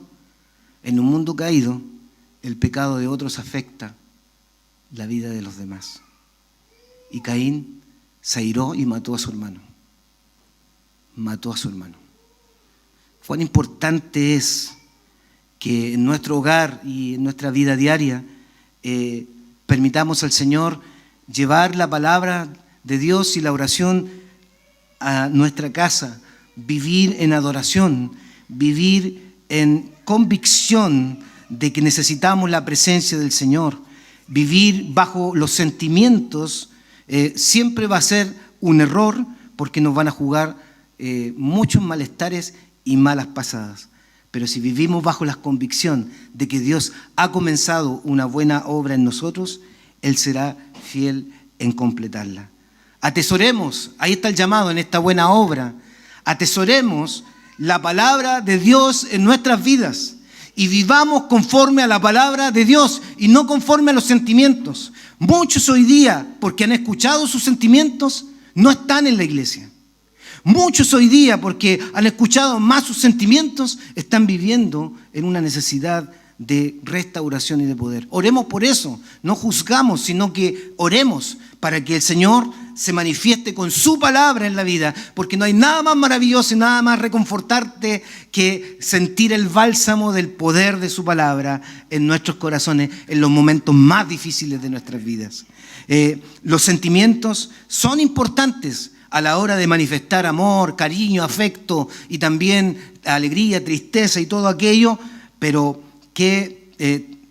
en un mundo caído, el pecado de otros afecta la vida de los demás. Y Caín se airó y mató a su hermano. Mató a su hermano. Cuán importante es que en nuestro hogar y en nuestra vida diaria permitamos al Señor llevar la palabra de Dios y la oración a nuestra casa, vivir en adoración, vivir en convicción de que necesitamos la presencia del Señor. Vivir bajo los sentimientos siempre va a ser un error porque nos van a jugar muchos malestares y malas pasadas. Pero si vivimos bajo la convicción de que Dios ha comenzado una buena obra en nosotros, Él será fiel en completarla. Atesoremos, ahí está el llamado en esta buena obra, atesoremos la palabra de Dios en nuestras vidas. Y vivamos conforme a la palabra de Dios y no conforme a los sentimientos. Muchos hoy día, porque han escuchado sus sentimientos, no están en la iglesia. Muchos hoy día, porque han escuchado más sus sentimientos, están viviendo en una necesidad de restauración y de poder. Oremos por eso, no juzgamos, sino que oremos para que el Señor se manifieste con su palabra en la vida, porque no hay nada más maravilloso y nada más reconfortante que sentir el bálsamo del poder de su palabra en nuestros corazones en los momentos más difíciles de nuestras vidas. Los sentimientos son importantes a la hora de manifestar amor, cariño, afecto y también alegría, tristeza y todo aquello, pero qué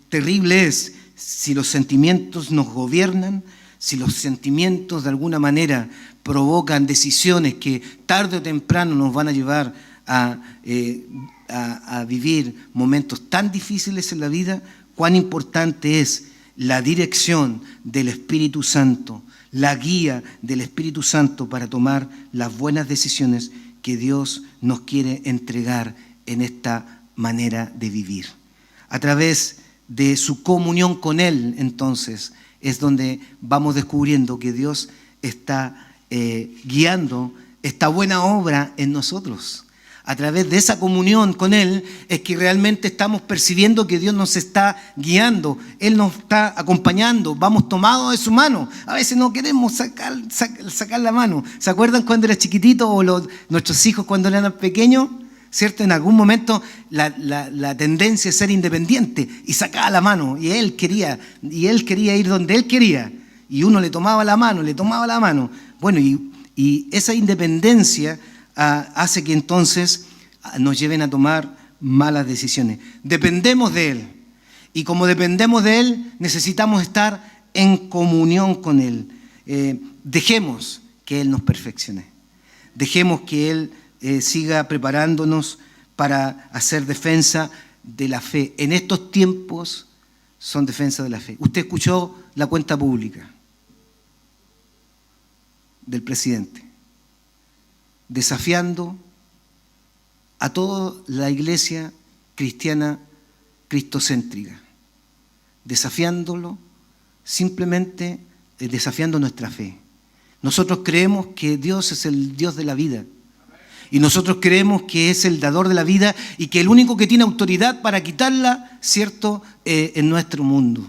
terrible es si los sentimientos nos gobiernan, si los sentimientos de alguna manera provocan decisiones que tarde o temprano nos van a llevar a vivir momentos tan difíciles en la vida. Cuán importante es la dirección del Espíritu Santo, la guía del Espíritu Santo para tomar las buenas decisiones que Dios nos quiere entregar en esta manera de vivir. A través de su comunión con Él, entonces, es donde vamos descubriendo que Dios está guiando esta buena obra en nosotros. A través de esa comunión con Él es que realmente estamos percibiendo que Dios nos está guiando, Él nos está acompañando, vamos tomados de su mano. A veces no queremos sacar la mano. ¿Se acuerdan cuando era chiquitito o nuestros hijos cuando eran pequeños? ¿Cierto? En algún momento la tendencia es ser independiente y sacaba la mano y él quería ir donde él quería y uno le tomaba la mano. Bueno, y esa independencia hace que entonces nos lleven a tomar malas decisiones. Dependemos de Él. Y como dependemos de Él, necesitamos estar en comunión con Él. Dejemos que Él nos perfeccione. Dejemos que Él siga preparándonos para hacer defensa de la fe. En estos tiempos son defensa de la fe. Usted escuchó la cuenta pública del presidente, desafiando a toda la iglesia cristiana cristocéntrica, desafiándolo, simplemente desafiando nuestra fe. Nosotros creemos que Dios es el Dios de la vida y nosotros creemos que es el dador de la vida y que el único que tiene autoridad para quitarla, ¿cierto?, en nuestro mundo.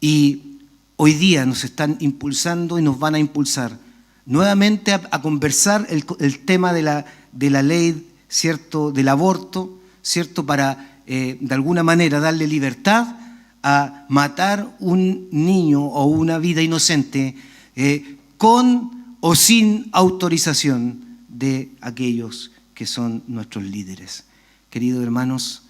Y hoy día nos están impulsando y nos van a impulsar nuevamente a conversar el tema de la ley, ¿cierto?, del aborto, ¿cierto?, para de alguna manera darle libertad a matar un niño o una vida inocente con o sin autorización de aquellos que son nuestros líderes. Queridos hermanos,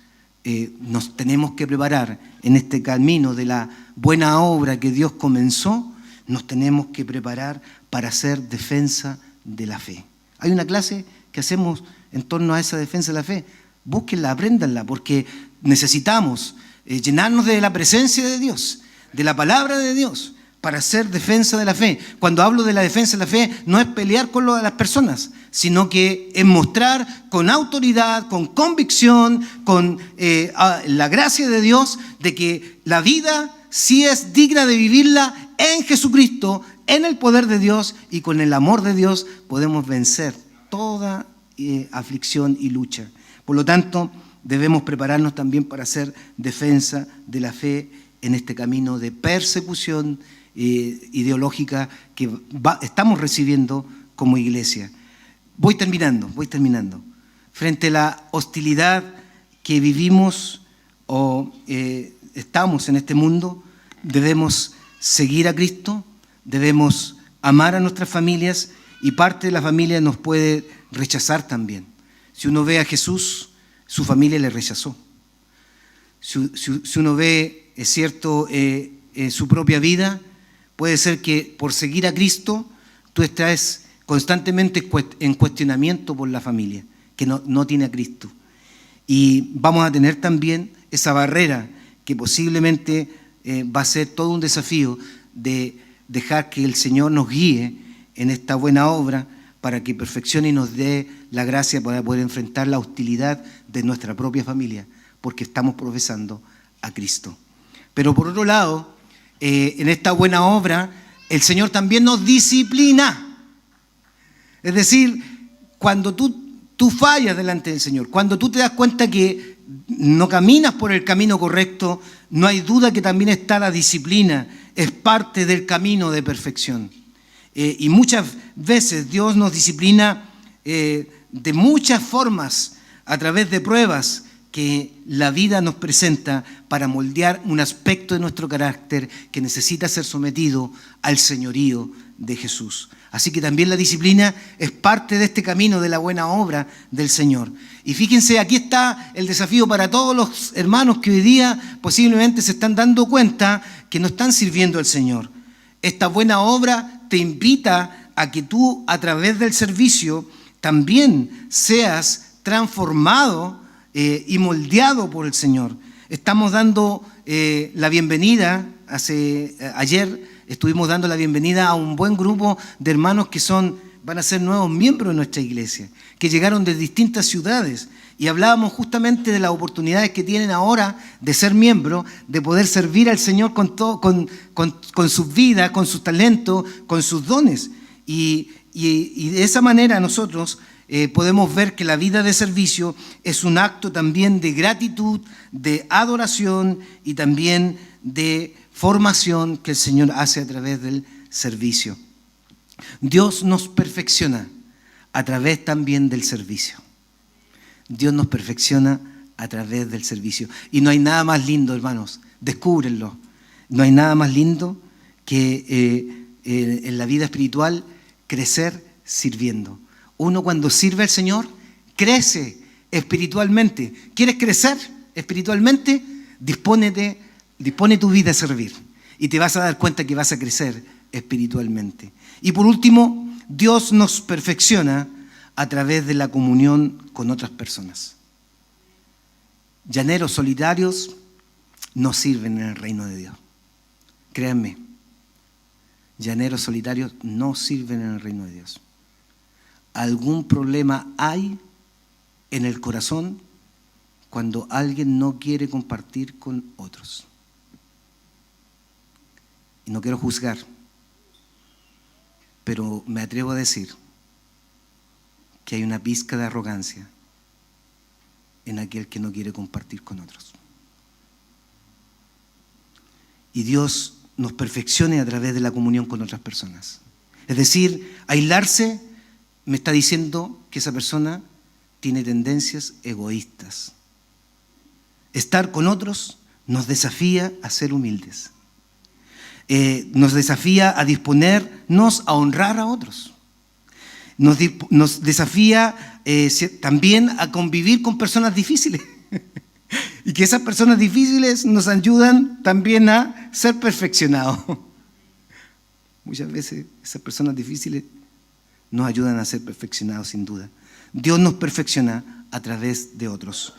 nos tenemos que preparar en este camino de la buena obra que Dios comenzó. Nos tenemos que preparar para hacer defensa de la fe. Hay una clase que hacemos en torno a esa defensa de la fe. Búsquenla, apréndanla, porque necesitamos llenarnos de la presencia de Dios, de la palabra de Dios, para hacer defensa de la fe. Cuando hablo de la defensa de la fe, no es pelear con las personas, sino que es mostrar con autoridad, con convicción, con la gracia de Dios, de que la vida sí es digna de vivirla en Jesucristo, en el poder de Dios y con el amor de Dios podemos vencer toda aflicción y lucha. Por lo tanto, debemos prepararnos también para hacer defensa de la fe en este camino de persecución ideológica que estamos recibiendo como iglesia. Voy terminando. Frente a la hostilidad que vivimos o estamos en este mundo, debemos seguir a Cristo, debemos amar a nuestras familias y parte de la familia nos puede rechazar también. Si uno ve a Jesús, su familia le rechazó. Si uno ve, es cierto, su propia vida, puede ser que por seguir a Cristo tú estás constantemente en cuestionamiento por la familia, que no tiene a Cristo. Y vamos a tener también esa barrera que posiblemente va a ser todo un desafío de dejar que el Señor nos guíe en esta buena obra para que perfeccione y nos dé la gracia para poder enfrentar la hostilidad de nuestra propia familia, porque estamos profesando a Cristo. Pero por otro lado, en esta buena obra, el Señor también nos disciplina. Es decir, cuando tú fallas delante del Señor, cuando tú te das cuenta que no caminas por el camino correcto, no hay duda que también está la disciplina, es parte del camino de perfección. Y muchas veces Dios nos disciplina de muchas formas, a través de pruebas que la vida nos presenta para moldear un aspecto de nuestro carácter que necesita ser sometido al señorío de Jesús. Así que también la disciplina es parte de este camino de la buena obra del Señor. Y fíjense, aquí está el desafío para todos los hermanos que hoy día posiblemente se están dando cuenta que no están sirviendo al Señor. Esta buena obra te invita a que tú, a través del servicio, también seas transformado y moldeado por el Señor. Estamos dando la bienvenida, ayer estuvimos dando la bienvenida a un buen grupo de hermanos que son van a ser nuevos miembros de nuestra iglesia, que llegaron de distintas ciudades. Y hablábamos justamente de las oportunidades que tienen ahora de ser miembros, de poder servir al Señor con sus vidas, con sus talentos, con sus dones. Y de esa manera nosotros podemos ver que la vida de servicio es un acto también de gratitud, de adoración y también de formación que el Señor hace a través del servicio. Dios nos perfecciona a través también del servicio. Dios nos perfecciona a través del servicio. Y no hay nada más lindo, hermanos, descúbrenlo. No hay nada más lindo que en la vida espiritual crecer sirviendo. Uno cuando sirve al Señor crece espiritualmente. ¿Quieres crecer espiritualmente? Dispone tu vida a servir y te vas a dar cuenta que vas a crecer espiritualmente. Y por último, Dios nos perfecciona a través de la comunión con otras personas. Llaneros solitarios no sirven en el reino de Dios. Créanme, llaneros solitarios no sirven en el reino de Dios. Algún problema hay en el corazón cuando alguien no quiere compartir con otros. Y no quiero juzgar, pero me atrevo a decir que hay una pizca de arrogancia en aquel que no quiere compartir con otros. Y Dios nos perfeccione a través de la comunión con otras personas. Es decir, aislarse me está diciendo que esa persona tiene tendencias egoístas. Estar con otros nos desafía a ser humildes. Nos desafía a disponernos a honrar a otros. Nos desafía también a convivir con personas difíciles. Y que esas personas difíciles nos ayudan también a ser perfeccionados. Muchas veces esas personas difíciles nos ayudan a ser perfeccionados, sin duda. Dios nos perfecciona a través de otros.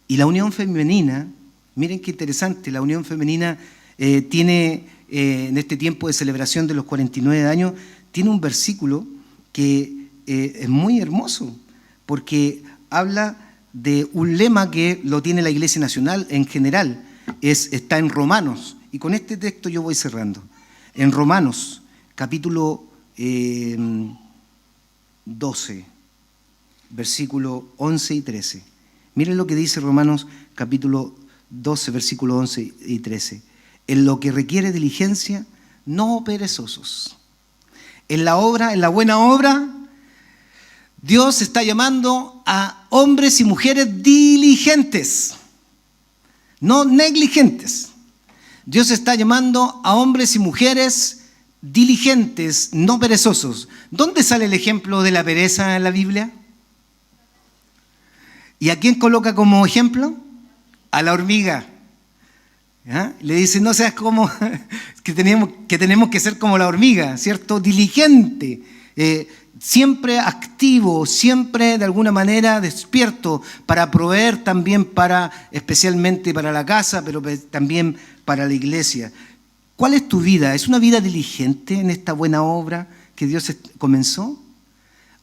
Y la unión femenina, miren qué interesante, la unión femenina tiene, en este tiempo de celebración de los 49 años, tiene un versículo que es muy hermoso, porque habla de un lema que lo tiene la Iglesia Nacional en general, está en Romanos, y con este texto yo voy cerrando. En Romanos, capítulo 12, versículo 11 y 13. Miren lo que dice Romanos, capítulo 12, versículo 11 y 13. En lo que requiere diligencia, no perezosos. En la buena obra, Dios está llamando a hombres y mujeres diligentes, no negligentes. Dios está llamando a hombres y mujeres diligentes, no perezosos. ¿Dónde sale el ejemplo de la pereza en la Biblia? ¿Y a quién coloca como ejemplo? A la hormiga. ¿Ya? Le dice, no seas como, que tenemos que ser como la hormiga, ¿cierto? Diligente, siempre activo, siempre de alguna manera despierto para proveer también especialmente para la casa, pero también para la iglesia. ¿Cuál es tu vida? ¿Es una vida diligente en esta buena obra que Dios comenzó?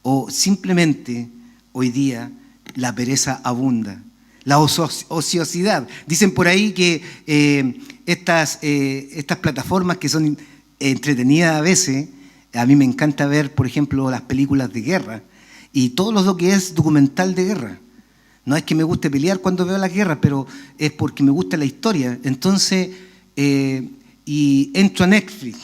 ¿O simplemente hoy día la pereza abunda? La ociosidad. Dicen por ahí que estas plataformas que son entretenidas a veces, a mí me encanta ver, por ejemplo, las películas de guerra y todo lo que es documental de guerra. No es que me guste pelear cuando veo las guerras, pero es porque me gusta la historia. Entonces, y entro a Netflix,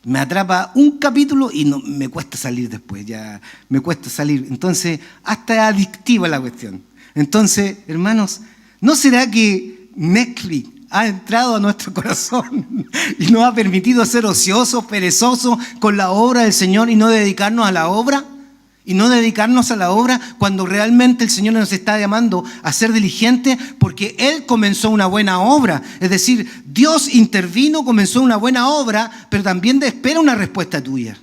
me atrapa un capítulo y no, me cuesta salir después, ya me cuesta salir. Entonces, hasta es adictiva la cuestión. Entonces, hermanos, ¿no será que Netflix ha entrado a nuestro corazón y nos ha permitido ser ociosos, perezosos con la obra del Señor y no dedicarnos a la obra? Y no dedicarnos a la obra cuando realmente el Señor nos está llamando a ser diligentes, porque Él comenzó una buena obra. Es decir, Dios intervino, comenzó una buena obra, pero también espera una respuesta tuya.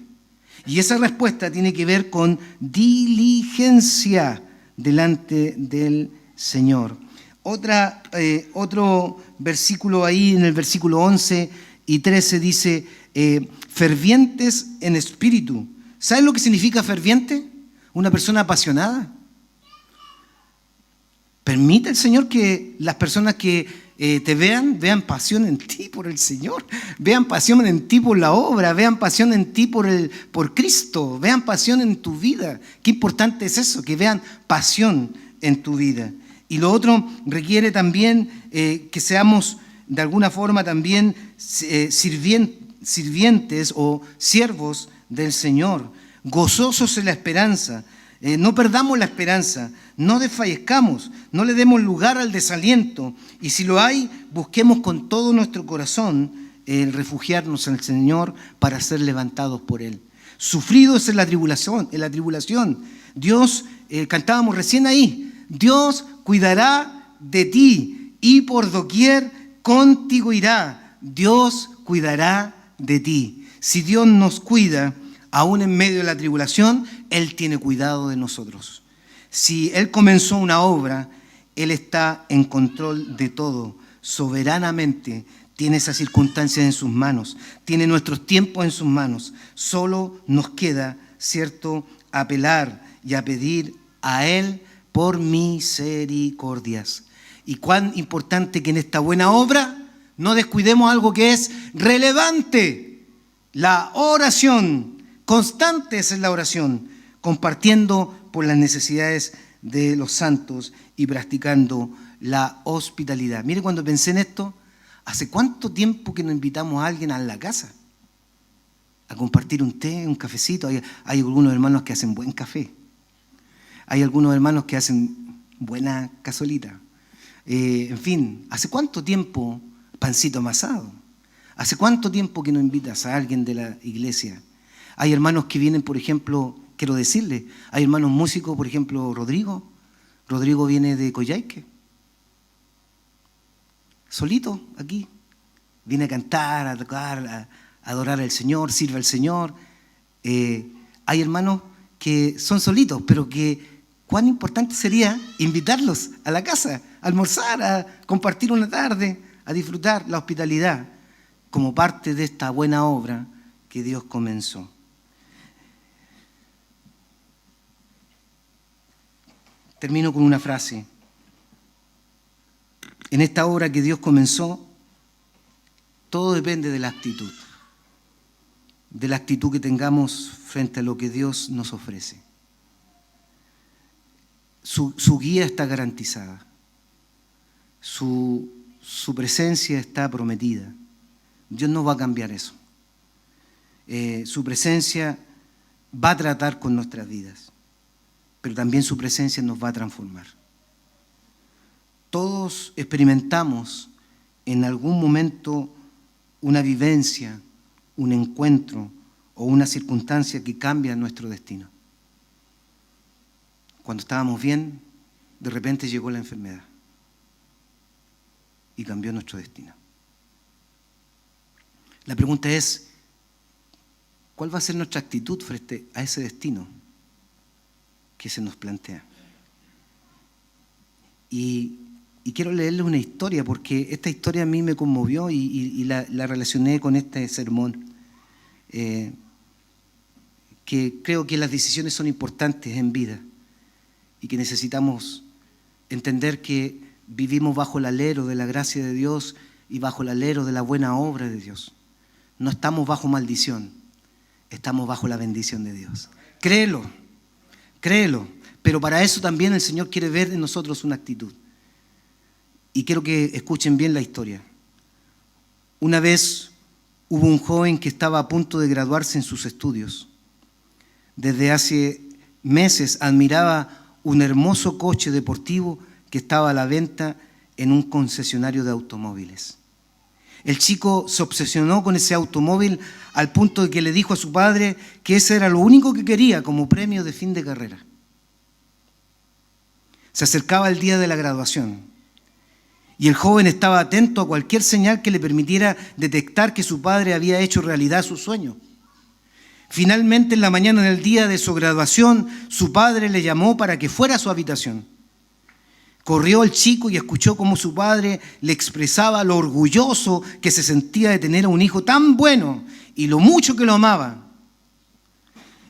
Y esa respuesta tiene que ver con diligencia delante del Señor. Otro versículo ahí, en el versículo 11 y 13 dice, fervientes en espíritu, ¿Sabes lo que significa ferviente? Una persona apasionada. Permite el Señor que las personas que te vean pasión en ti por el Señor, vean pasión en ti por la obra, vean pasión en ti por Cristo, vean pasión en tu vida. Qué importante es eso, que vean pasión en tu vida. Y lo otro requiere también que seamos de alguna forma también sirvientes o siervos del Señor, gozosos en la esperanza. No perdamos la esperanza, no desfallezcamos, no le demos lugar al desaliento, y si lo hay, busquemos con todo nuestro corazón el refugiarnos en el Señor para ser levantados por Él. Sufridos en la tribulación, Dios, cantábamos recién ahí, Dios cuidará de ti y por doquier contigo irá. Dios cuidará de ti. Si Dios nos cuida, aún en medio de la tribulación, Él tiene cuidado de nosotros. Si Él comenzó una obra, Él está en control de todo, soberanamente. Tiene esas circunstancias en sus manos, tiene nuestros tiempos en sus manos. Solo nos queda, ¿cierto?, apelar y a pedir a Él por misericordias. Y cuán importante que en esta buena obra no descuidemos algo que es relevante: la oración. Constantes en la oración, compartiendo por las necesidades de los santos y practicando la hospitalidad. Mire, cuando pensé en esto, ¿hace cuánto tiempo que no invitamos a alguien a la casa a compartir un té, un cafecito? Hay algunos hermanos que hacen buen café. Hay algunos hermanos que hacen buena cazuelita. En fin, ¿hace cuánto tiempo pancito amasado? ¿Hace cuánto tiempo que no invitas a alguien de la iglesia? Hay hermanos que vienen, por ejemplo, quiero decirle, hay hermanos músicos, por ejemplo, Rodrigo. Rodrigo viene de Coyhaique. Solito, aquí. Viene a cantar, a tocar, a adorar al Señor, sirve al Señor. Hay hermanos que son solitos, pero que cuán importante sería invitarlos a la casa, a almorzar, a compartir una tarde, a disfrutar la hospitalidad como parte de esta buena obra que Dios comenzó. Termino con una frase. En esta obra que Dios comenzó, todo depende de la actitud que tengamos frente a lo que Dios nos ofrece. Su guía está garantizada, su presencia está prometida. Dios no va a cambiar eso. Su presencia va a tratar con nuestras vidas, pero también su presencia nos va a transformar. Todos experimentamos en algún momento una vivencia, un encuentro o una circunstancia que cambia nuestro destino. Cuando estábamos bien, de repente llegó la enfermedad y cambió nuestro destino. La pregunta es, ¿cuál va a ser nuestra actitud frente a ese destino que se nos plantea? Y quiero leerles una historia, porque esta historia a mí me conmovió y la relacioné con este sermón. Que creo que las decisiones son importantes en vida y que necesitamos entender que vivimos bajo el alero de la gracia de Dios y bajo el alero de la buena obra de Dios. No estamos bajo maldición, estamos bajo la bendición de Dios. Créelo, pero para eso también el Señor quiere ver en nosotros una actitud. Y quiero que escuchen bien la historia. Una vez hubo un joven que estaba a punto de graduarse en sus estudios. Desde hace meses admiraba un hermoso coche deportivo que estaba a la venta en un concesionario de automóviles. El chico se obsesionó con ese automóvil al punto de que le dijo a su padre que ese era lo único que quería como premio de fin de carrera. Se acercaba el día de la graduación y el joven estaba atento a cualquier señal que le permitiera detectar que su padre había hecho realidad su sueño. Finalmente, en la mañana del día de su graduación, su padre le llamó para que fuera a su habitación. Corrió el chico y escuchó cómo su padre le expresaba lo orgulloso que se sentía de tener a un hijo tan bueno y lo mucho que lo amaba.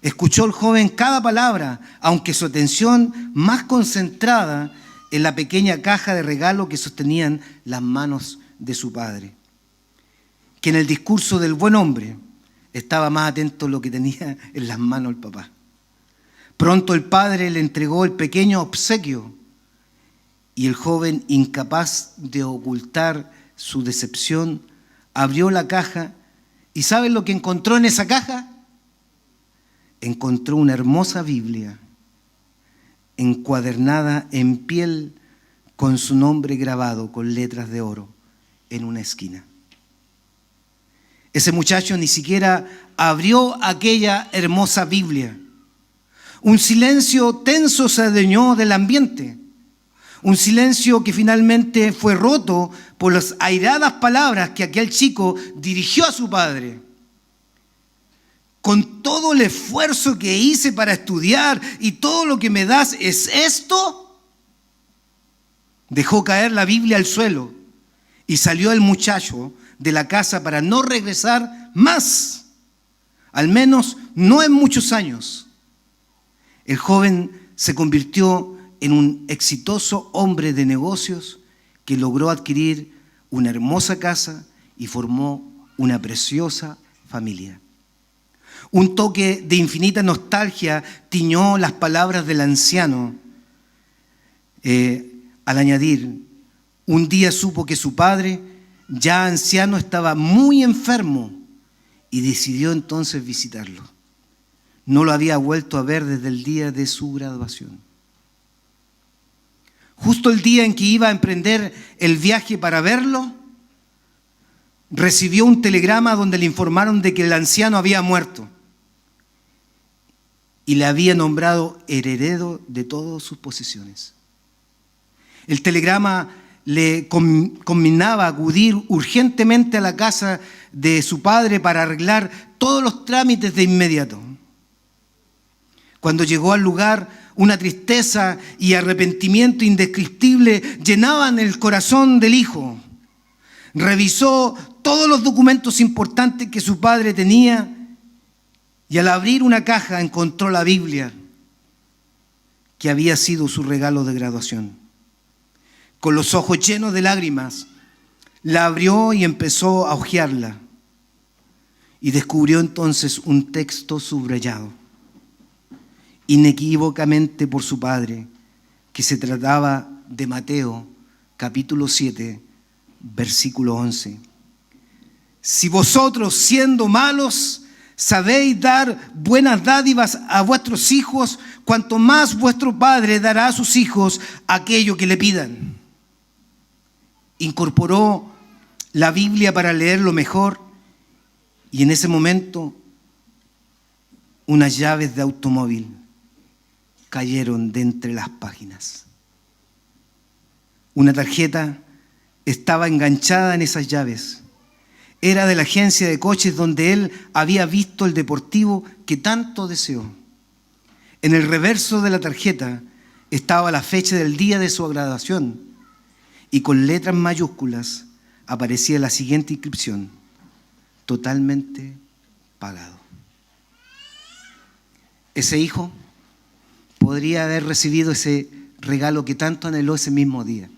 Escuchó el joven cada palabra, aunque su atención más concentrada en la pequeña caja de regalo que sostenían las manos de su padre. Que en el discurso del buen hombre estaba más atento a lo que tenía en las manos el papá. Pronto el padre le entregó el pequeño obsequio y el joven, incapaz de ocultar su decepción, abrió la caja y ¿saben lo que encontró en esa caja? Encontró una hermosa Biblia encuadernada en piel con su nombre grabado con letras de oro en una esquina. Ese muchacho ni siquiera abrió aquella hermosa Biblia. Un silencio tenso se adueñó del ambiente. Un silencio que finalmente fue roto por las airadas palabras que aquel chico dirigió a su padre. Con todo el esfuerzo que hice para estudiar y todo lo que me das, ¿es esto? Dejó caer la Biblia al suelo y salió el muchacho de la casa para no regresar más, al menos no en muchos años. El joven se convirtió en un exitoso hombre de negocios que logró adquirir una hermosa casa y formó una preciosa familia. Un toque de infinita nostalgia tiñó las palabras del anciano al añadir: un día supo que su padre, ya anciano, estaba muy enfermo y decidió entonces visitarlo. No lo había vuelto a ver desde el día de su graduación. Justo el día en que iba a emprender el viaje para verlo, recibió un telegrama donde le informaron de que el anciano había muerto y le había nombrado heredero de todas sus posesiones. El telegrama le conminaba a acudir urgentemente a la casa de su padre para arreglar todos los trámites de inmediato. Cuando llegó al lugar, una tristeza y arrepentimiento indescriptible llenaban el corazón del hijo. Revisó todos los documentos importantes que su padre tenía y al abrir una caja encontró la Biblia que había sido su regalo de graduación. Con los ojos llenos de lágrimas, la abrió y empezó a hojearla. Y descubrió entonces un texto subrayado, inequívocamente por su padre, que se trataba de Mateo, capítulo 7, versículo 11. Si vosotros, siendo malos, sabéis dar buenas dádivas a vuestros hijos, cuanto más vuestro Padre dará a sus hijos aquello que le pidan. Incorporó la Biblia para leerlo mejor y en ese momento unas llaves de automóvil cayeron de entre las páginas. Una tarjeta estaba enganchada en esas llaves. Era de la agencia de coches donde él había visto el deportivo que tanto deseó. En el reverso de la tarjeta estaba la fecha del día de su graduación y con letras mayúsculas aparecía la siguiente inscripción: totalmente pagado. Ese hijo podría haber recibido ese regalo que tanto anheló ese mismo día.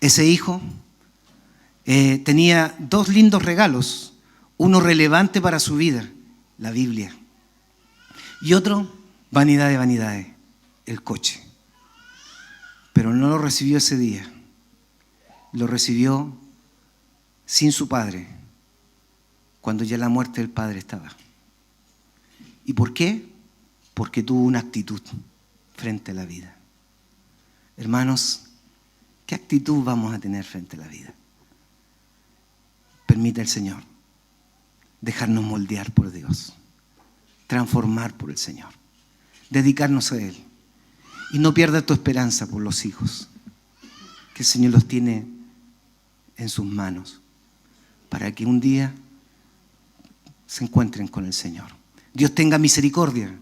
Ese hijo tenía dos lindos regalos, uno relevante para su vida, la Biblia, y otro, vanidad de vanidades, el coche. Pero no lo recibió ese día, lo recibió sin su padre, cuando ya la muerte del padre estaba. ¿Y por qué? Porque tuvo una actitud frente a la vida. Hermanos, ¿qué actitud vamos a tener frente a la vida? Permita el Señor dejarnos moldear por Dios, transformar por el Señor, dedicarnos a Él. Y no pierdas tu esperanza por los hijos, que el Señor los tiene en sus manos, para que un día se encuentren con el Señor. Dios tenga misericordia,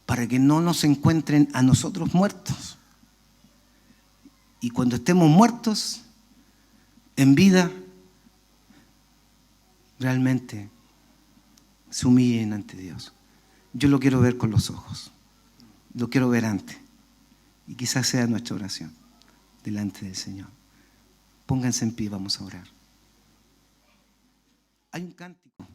para que no nos encuentren a nosotros muertos. Y cuando estemos muertos, en vida, realmente se humillen ante Dios. Yo lo quiero ver con los ojos, lo quiero ver antes. Y quizás sea nuestra oración delante del Señor. Pónganse en pie, vamos a orar. Hay un cántico